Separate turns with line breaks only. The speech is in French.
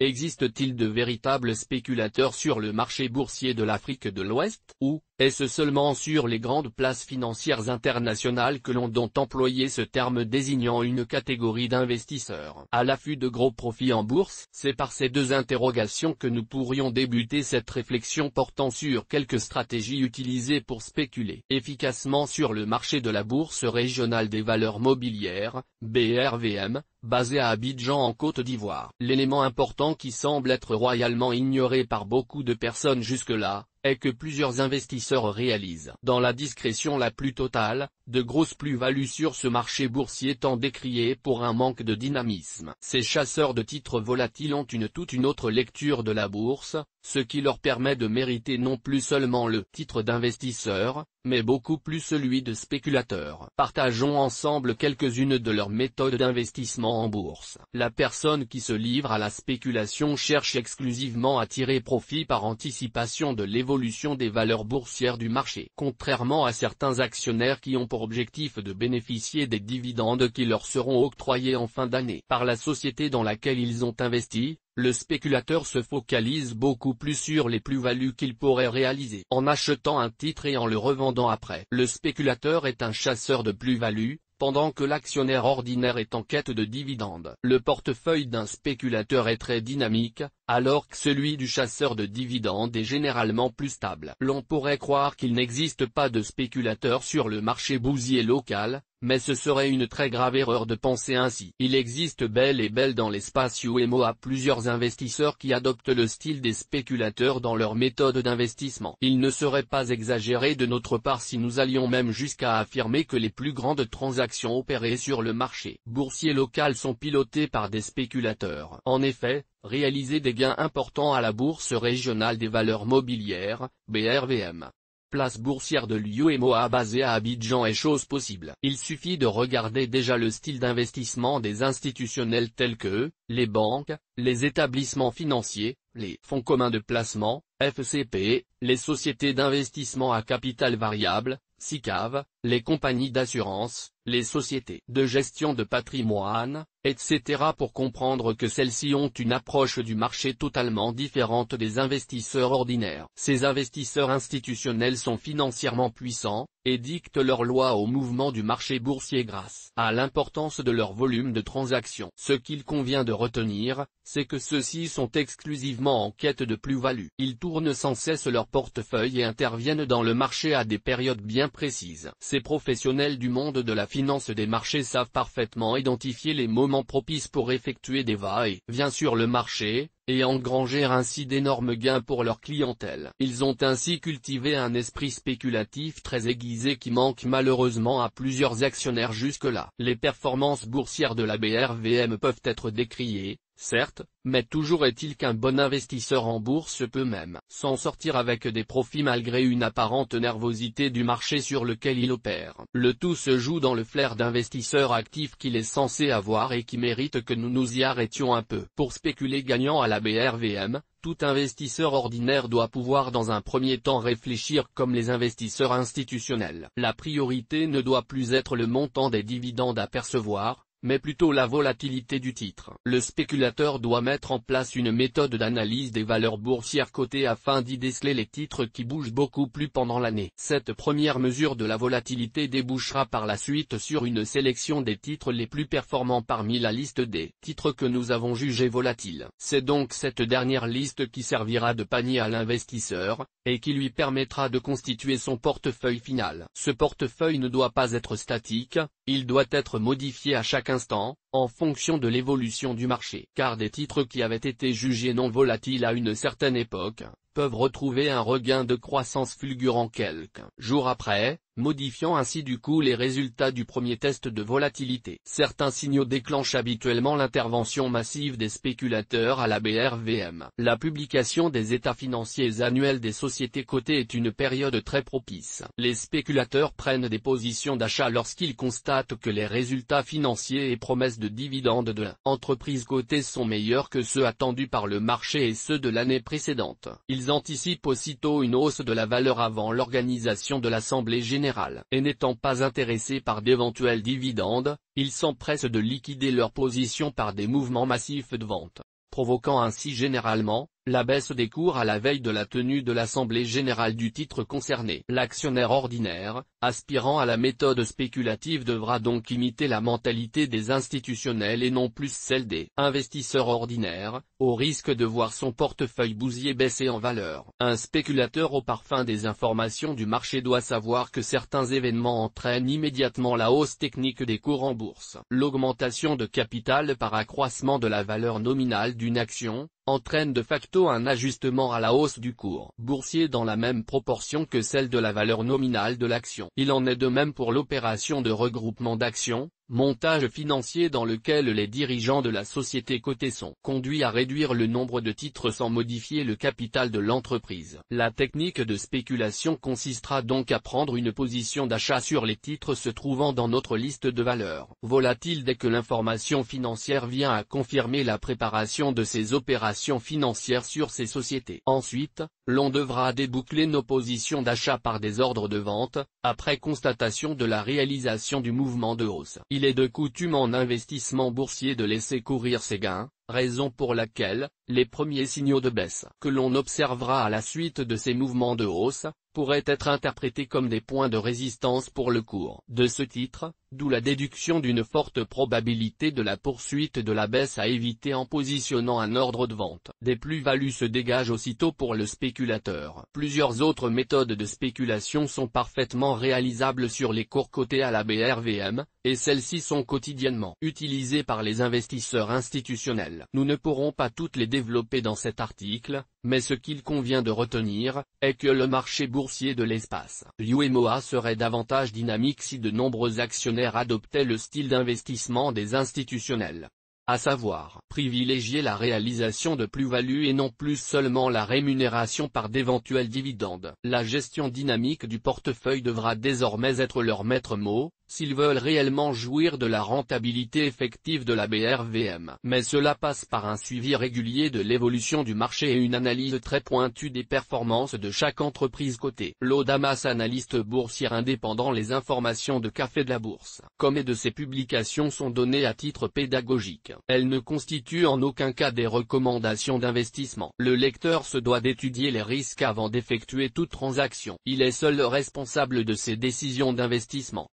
Existe-t-il de véritables spéculateurs sur le marché boursier de l'Afrique de l'Ouest, ou est-ce seulement sur les grandes places financières internationales que l'on doit employer ce terme désignant une catégorie d'investisseurs à l'affût de gros profits en bourse? C'est par ces deux interrogations que nous pourrions débuter cette réflexion portant sur quelques stratégies utilisées pour spéculer efficacement sur le marché de la bourse régionale des valeurs mobilières, BRVM, basé à Abidjan en Côte d'Ivoire. L'élément important qui semble être royalement ignoré par beaucoup de personnes jusque-là, est que plusieurs investisseurs réalisent, dans la discrétion la plus totale, de grosses plus-values sur ce marché boursier tant décrié pour un manque de dynamisme. Ces chasseurs de titres volatiles ont toute une autre lecture de la bourse, ce qui leur permet de mériter non plus seulement le titre d'investisseur, mais beaucoup plus celui de spéculateur. Partageons ensemble quelques-unes de leurs méthodes d'investissement en bourse. La personne qui se livre à la spéculation cherche exclusivement à tirer profit par anticipation de l'évolution des valeurs boursières du marché. Contrairement à certains actionnaires qui ont pour objectif de bénéficier des dividendes qui leur seront octroyés en fin d'année par la société dans laquelle ils ont investi, le spéculateur se focalise beaucoup plus sur les plus-values qu'il pourrait réaliser en achetant un titre et en le revendant après. Le spéculateur est un chasseur de plus-values, pendant que l'actionnaire ordinaire est en quête de dividendes. Le portefeuille d'un spéculateur est très dynamique, alors que celui du chasseur de dividendes est généralement plus stable. L'on pourrait croire qu'il n'existe pas de spéculateurs sur le marché boursier local, mais ce serait une très grave erreur de penser ainsi. Il existe bel et bien dans l'espace UMOA plusieurs investisseurs qui adoptent le style des spéculateurs dans leur méthode d'investissement. Il ne serait pas exagéré de notre part si nous allions même jusqu'à affirmer que les plus grandes transactions opérées sur le marché boursier local sont pilotées par des spéculateurs. En effet, réaliser des gains importants à la bourse régionale des valeurs mobilières, BRVM, place boursière de l'UMOA basée à Abidjan est chose possible. Il suffit de regarder déjà le style d'investissement des institutionnels tels que, les banques, les établissements financiers, les fonds communs de placement, FCP, les sociétés d'investissement à capital variable, SICAV, les compagnies d'assurance, les sociétés de gestion de patrimoine, etc. pour comprendre que celles-ci ont une approche du marché totalement différente des investisseurs ordinaires. Ces investisseurs institutionnels sont financièrement puissants, et dictent leurs lois au mouvement du marché boursier grâce à l'importance de leur volume de transactions. Ce qu'il convient de retenir, c'est que ceux-ci sont exclusivement en quête de plus-value. Ils tournent sans cesse leur portefeuille et interviennent dans le marché à des périodes bien précises. Ces professionnels du monde de la finance des marchés savent parfaitement identifier les moments propices pour effectuer des va-et-vient sur le marché, et engranger ainsi d'énormes gains pour leur clientèle. Ils ont ainsi cultivé un esprit spéculatif très aiguisé qui manque malheureusement à plusieurs actionnaires jusque-là. Les performances boursières de la BRVM peuvent être décriées, certes, mais toujours est-il qu'un bon investisseur en bourse peut même s'en sortir avec des profits malgré une apparente nervosité du marché sur lequel il opère. Le tout se joue dans le flair d'investisseur actif qu'il est censé avoir et qui mérite que nous nous y arrêtions un peu. Pour spéculer gagnant à la BRVM, tout investisseur ordinaire doit pouvoir dans un premier temps réfléchir comme les investisseurs institutionnels. La priorité ne doit plus être le montant des dividendes à percevoir, mais plutôt la volatilité du titre. Le spéculateur doit mettre en place une méthode d'analyse des valeurs boursières cotées afin d'y déceler les titres qui bougent beaucoup plus pendant l'année. Cette première mesure de la volatilité débouchera par la suite sur une sélection des titres les plus performants parmi la liste des titres que nous avons jugés volatiles. C'est donc cette dernière liste qui servira de panier à l'investisseur, et qui lui permettra de constituer son portefeuille final. Ce portefeuille ne doit pas être statique, il doit être modifié à chaque instant, en fonction de l'évolution du marché. Car des titres qui avaient été jugés non volatiles à une certaine époque, peuvent retrouver un regain de croissance fulgurant quelques jours après, modifiant ainsi du coup les résultats du premier test de volatilité. Certains signaux déclenchent habituellement l'intervention massive des spéculateurs à la BRVM. La publication des états financiers annuels des sociétés cotées est une période très propice. Les spéculateurs prennent des positions d'achat lorsqu'ils constatent que les résultats financiers et promesses de dividendes de l'entreprise cotée sont meilleurs que ceux attendus par le marché et ceux de l'année précédente. Ils anticipent aussitôt une hausse de la valeur avant l'organisation de l'Assemblée générale. Et n'étant pas intéressés par d'éventuels dividendes, ils s'empressent de liquider leur position par des mouvements massifs de vente. provoquant ainsi généralement la baisse des cours à la veille de la tenue de l'assemblée générale du titre concerné. L'actionnaire ordinaire, aspirant à la méthode spéculative devra donc imiter la mentalité des institutionnels et non plus celle des investisseurs ordinaires, au risque de voir son portefeuille boursier baisser en valeur. Un spéculateur au parfum des informations du marché doit savoir que certains événements entraînent immédiatement la hausse technique des cours en bourse. L'augmentation de capital par accroissement de la valeur nominale d'une action entraîne de facto un ajustement à la hausse du cours boursier dans la même proportion que celle de la valeur nominale de l'action. Il en est de même pour l'opération de regroupement d'actions, montage financier dans lequel les dirigeants de la société cotée sont conduits à réduire le nombre de titres sans modifier le capital de l'entreprise. La technique de spéculation consistera donc à prendre une position d'achat sur les titres se trouvant dans notre liste de valeurs volatiles dès que l'information financière vient à confirmer la préparation de ces opérations financières sur ces sociétés. Ensuite, l'on devra déboucler nos positions d'achat par des ordres de vente, après constatation de la réalisation du mouvement de hausse. Il est de coutume en investissement boursier de laisser courir ses gains, raison pour laquelle, les premiers signaux de baisse que l'on observera à la suite de ces mouvements de hausse, pourraient être interprétés comme des points de résistance pour le cours. De ce titre, d'où la déduction d'une forte probabilité de la poursuite de la baisse à éviter en positionnant un ordre de vente. Des plus-values se dégagent aussitôt pour le spéculateur. Plusieurs autres méthodes de spéculation sont parfaitement réalisables sur les cours cotés à la BRVM, et celles-ci sont quotidiennement utilisées par les investisseurs institutionnels. Nous ne pourrons pas toutes les développer dans cet article, mais ce qu'il convient de retenir, est que le marché boursier de l'espace UMOA serait davantage dynamique si de nombreux actionnaires adoptaient le style d'investissement des institutionnels. À savoir, privilégier la réalisation de plus-values et non plus seulement la rémunération par d'éventuels dividendes. La gestion dynamique du portefeuille devra désormais être leur maître mot, s'ils veulent réellement jouir de la rentabilité effective de la BRVM. Mais cela passe par un suivi régulier de l'évolution du marché et une analyse très pointue des performances de chaque entreprise cotée. L'Audamas analyste boursier indépendant. Les informations de Café de la Bourse, comme et de ses publications sont données à titre pédagogique. Elles ne constituent en aucun cas des recommandations d'investissement. Le lecteur se doit d'étudier les risques avant d'effectuer toute transaction. Il est seul responsable de ses décisions d'investissement.